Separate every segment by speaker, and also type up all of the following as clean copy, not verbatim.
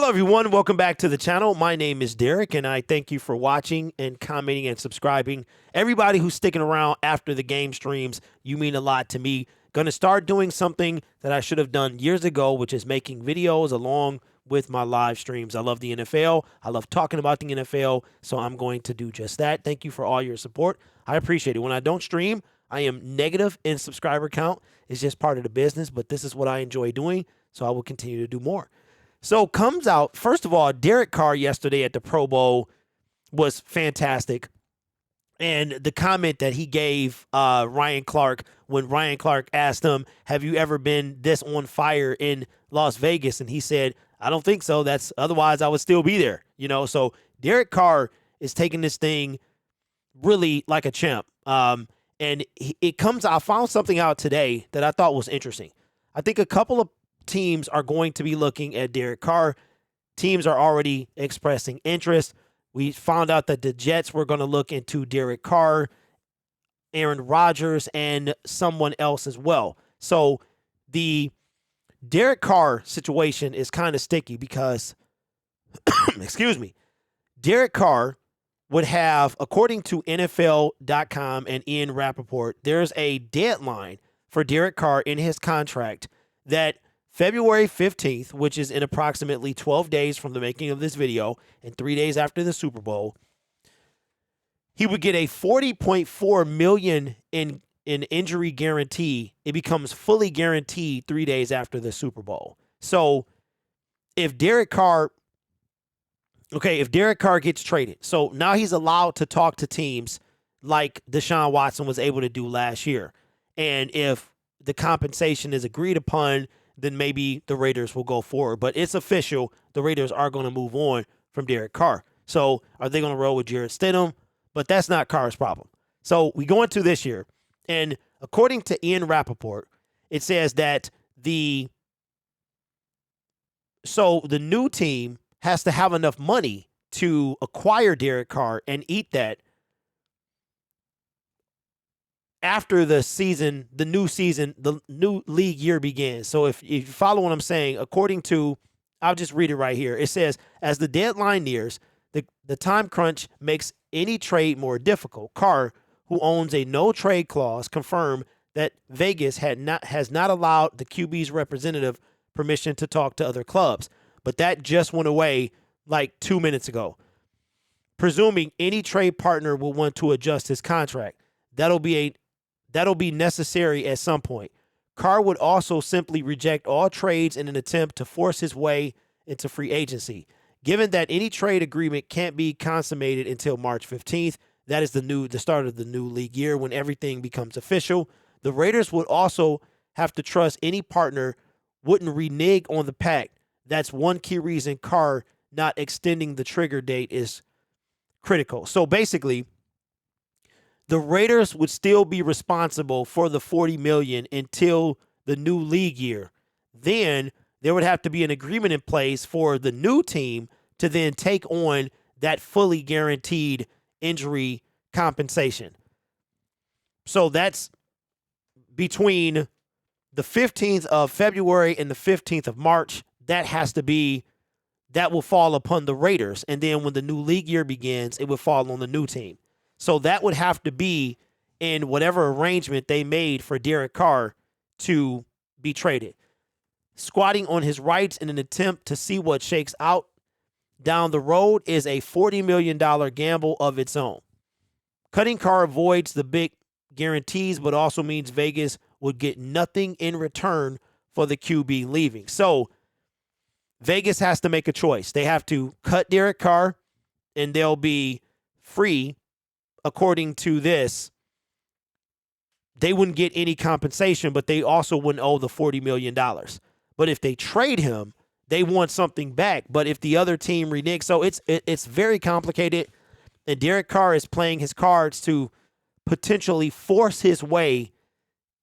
Speaker 1: Hello, everyone. Welcome back to the channel. My name is Derek, and I thank you for watching and commenting and subscribing. Everybody who's sticking around after the game streams, you mean a lot to me. Going to start doing something that I should have done years ago, which is making videos along with my live streams. I love the NFL. I love talking about the NFL, so I'm going to do just that. Thank you for all your support. I appreciate it. When I don't stream, I am negative in subscriber count. It's just part of the business, but this is what I enjoy doing, so I will continue to do more. So comes out, first of all, Derek Carr yesterday at the Pro Bowl was fantastic. And the comment that he gave Ryan Clark when Ryan Clark asked him, have you ever been this on fire in Las Vegas? And he said, I don't think so. Otherwise I would still be there. You know, so Derek Carr is taking this thing really like a champ. And it comes out, I found something out today that I thought was interesting. I think a couple of teams are going to be looking at Derek Carr. Teams are already expressing interest. We found out that the Jets were going to look into Derek Carr, Aaron Rodgers, and someone else as well. So the Derek Carr situation is kind of sticky because, excuse me, Derek Carr would have, according to NFL.com and Ian Rappaport, there's a deadline for Derek Carr in his contract that February 15th, which is in approximately 12 days from the making of this video and 3 days after the Super Bowl, he would get a $40.4 million in injury guarantee. It becomes fully guaranteed 3 days after the Super Bowl. So if Derek Carr gets traded, so now he's allowed to talk to teams like Deshaun Watson was able to do last year. And if the compensation is agreed upon, then maybe the Raiders will go forward. But it's official. The Raiders are going to move on from Derek Carr. So are they going to roll with Jarrett Stidham? But that's not Carr's problem. So we go into this year, and according to Ian Rappaport, it says that the new team has to have enough money to acquire Derek Carr and eat that after the season, the new league year begins. So if you follow what I'm saying, according to, I'll just read it right here. It says, as the deadline nears, the time crunch makes any trade more difficult. Carr, who owns a no-trade clause, confirmed that Vegas has not allowed the QB's representative permission to talk to other clubs. But that just went away like 2 minutes ago. Presuming any trade partner will want to adjust his contract, that'll be necessary at some point. Carr would also simply reject all trades in an attempt to force his way into free agency. Given that any trade agreement can't be consummated until March 15th, that is the start of the new league year when everything becomes official, the Raiders would also have to trust any partner wouldn't renege on the pact. That's one key reason Carr not extending the trigger date is critical. So basically, the Raiders would still be responsible for the $40 million until the new league year. Then there would have to be an agreement in place for the new team to then take on that fully guaranteed injury compensation. So that's between the 15th of February and the 15th of March. That will fall upon the Raiders. And then when the new league year begins, it would fall on the new team. So that would have to be in whatever arrangement they made for Derek Carr to be traded. Squatting on his rights in an attempt to see what shakes out down the road is a $40 million gamble of its own. Cutting Carr avoids the big guarantees, but also means Vegas would get nothing in return for the QB leaving. So Vegas has to make a choice. They have to cut Derek Carr, and they'll be free. According to this, they wouldn't get any compensation, but they also wouldn't owe the $40 million. But if they trade him, they want something back. But if the other team reneges, so it's very complicated. And Derek Carr is playing his cards to potentially force his way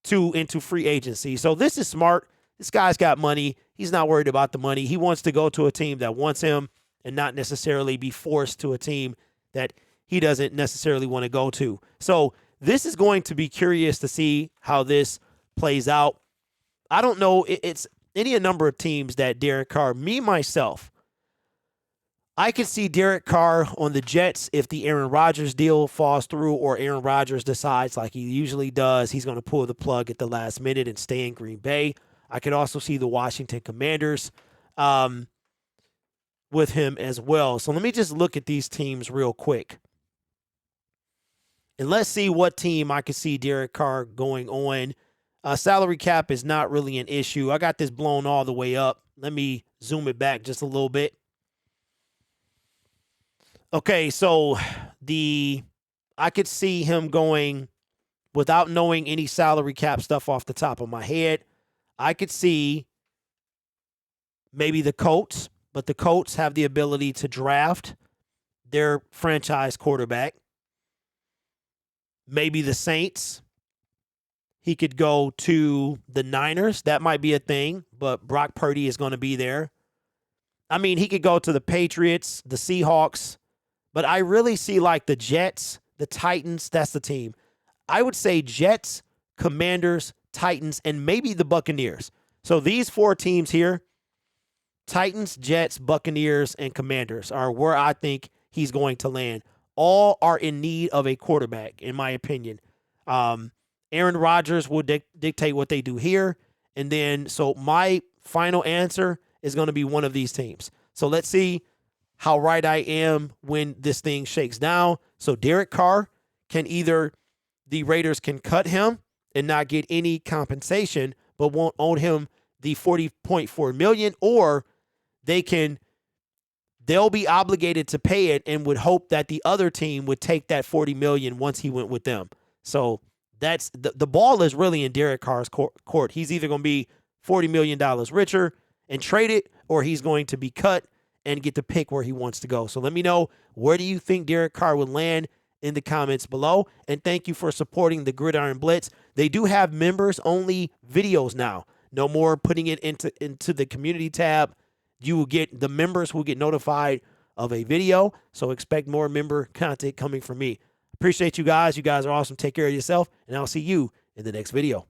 Speaker 1: into free agency. So this is smart. This guy's got money. He's not worried about the money. He wants to go to a team that wants him and not necessarily be forced to a team that he doesn't necessarily want to go to. So this is going to be curious to see how this plays out. I don't know. It's any number of teams that Derek Carr, me, myself, I could see Derek Carr on the Jets if the Aaron Rodgers deal falls through, or Aaron Rodgers decides, like he usually does, he's going to pull the plug at the last minute and stay in Green Bay. I could also see the Washington Commanders with him as well. So let me just look at these teams real quick. And let's see what team I could see Derek Carr going on. Salary cap is not really an issue. I got this blown all the way up. Let me zoom it back just a little bit. Okay, so I could see him going, without knowing any salary cap stuff off the top of my head, I could see maybe the Colts, but the Colts have the ability to draft their franchise quarterback. Maybe the Saints. He could go to the Niners. That might be a thing, but Brock Purdy is going to be there. I mean, he could go to the Patriots, the Seahawks, but I really see like the Jets, the Titans. That's the team. I would say Jets, Commanders, Titans, and maybe the Buccaneers. So these four teams here, Titans, Jets, Buccaneers, and Commanders, are where I think he's going to land. All are in need of a quarterback, in my opinion. Aaron Rodgers will dictate what they do here. And then, so my final answer is going to be one of these teams. So let's see how right I am when this thing shakes down. So Derek Carr can either, the Raiders can cut him and not get any compensation, but won't owe him the $40.4 million, or they'll be obligated to pay it and would hope that the other team would take that $40 million once he went with them. So that's the ball is really in Derek Carr's court. He's either going to be $40 million richer and trade it, or he's going to be cut and get to pick where he wants to go. So let me know, where do you think Derek Carr would land in the comments below? And thank you for supporting the Gridiron Blitz. They do have members-only videos now. No more putting it into the community tab. You will get, the members will get notified of a video. So expect more member content coming from me. Appreciate you guys. You guys are awesome. Take care of yourself, and I'll see you in the next video.